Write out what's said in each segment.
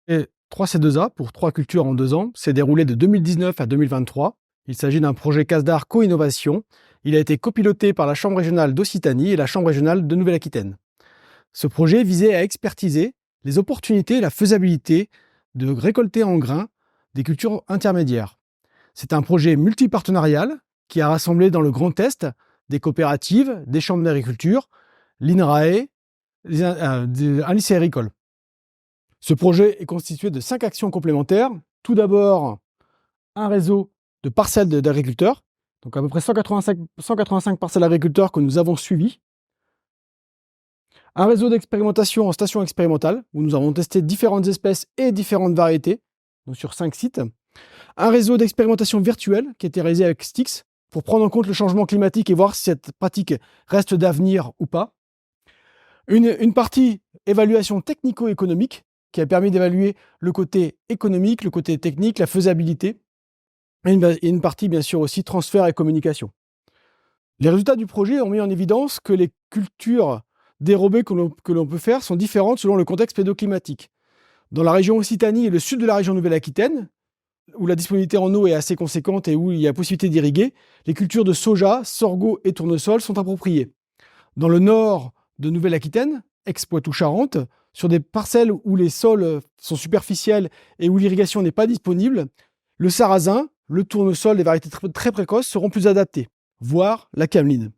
Et 3C2A, pour 3 cultures en 2 ans, s'est déroulé de 2019 à 2023. Il s'agit d'un projet CASDAR co-innovation. Il a été copiloté par la Chambre régionale d'Occitanie et la Chambre régionale de Nouvelle-Aquitaine. Ce projet visait à expertiser les opportunités et la faisabilité de récolter en grains des cultures intermédiaires. C'est un projet multipartenarial qui a rassemblé dans le Grand Est des coopératives, des chambres d'agriculture, l'INRAE, un lycée agricole. Ce projet est constitué de 5 actions complémentaires. Tout d'abord, un réseau de parcelles d'agriculteurs, donc à peu près 185 parcelles d'agriculteurs que nous avons suivies. Un réseau d'expérimentation en station expérimentale, où nous avons testé différentes espèces et différentes variétés, donc sur 5 sites. Un réseau d'expérimentation virtuelle qui a été réalisé avec Stix, pour prendre en compte le changement climatique et voir si cette pratique reste d'avenir ou pas. Une partie évaluation technico-économique, qui a permis d'évaluer le côté économique, le côté technique, la faisabilité. Et une partie, bien sûr, aussi transfert et communication. Les résultats du projet ont mis en évidence que les cultures dérobées que l'on peut faire sont différentes selon le contexte pédoclimatique. Dans la région Occitanie et le sud de la région Nouvelle-Aquitaine, où la disponibilité en eau est assez conséquente et où il y a possibilité d'irriguer, les cultures de soja, sorgho et tournesol sont appropriées. Dans le nord de Nouvelle-Aquitaine, ex-Poitou-Charentes, sur des parcelles où les sols sont superficiels et où l'irrigation n'est pas disponible, le sarrasin, le tournesol, des variétés très précoces seront plus adaptés, voire la cameline.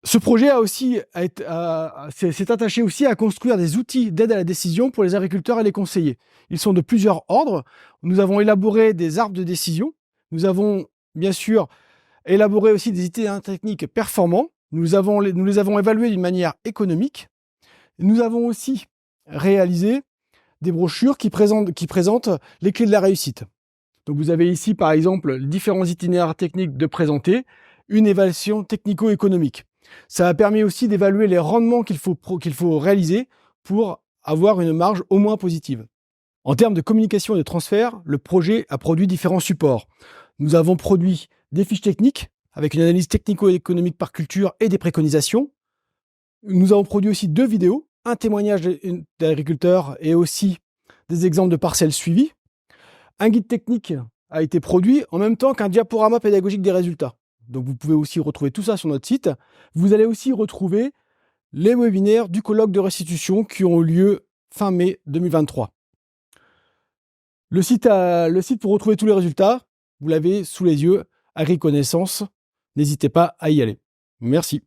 Ce projet s'est attaché aussi à construire des outils d'aide à la décision pour les agriculteurs et les conseillers. Ils sont de plusieurs ordres. Nous avons élaboré des arbres de décision. Nous avons bien sûr élaboré aussi des itinéraires techniques performants. Nous les avons évalués d'une manière économique. Nous avons aussi réalisé des brochures qui présentent les clés de la réussite. Donc vous avez ici par exemple différents itinéraires techniques de présenter, une évaluation technico-économique. Ça a permis aussi d'évaluer les rendements qu'il faut réaliser pour avoir une marge au moins positive. En termes de communication et de transfert, le projet a produit différents supports. Nous avons produit des fiches techniques avec une analyse technico-économique par culture et des préconisations. Nous avons produit aussi 2 vidéos, un témoignage d'agriculteurs et aussi des exemples de parcelles suivies. Un guide technique a été produit en même temps qu'un diaporama pédagogique des résultats. Donc vous pouvez aussi retrouver tout ça sur notre site. Vous allez aussi retrouver les webinaires du colloque de restitution qui ont eu lieu fin mai 2023. Le site pour retrouver tous les résultats, vous l'avez sous les yeux, AgriConnaissance. N'hésitez pas à y aller. Merci.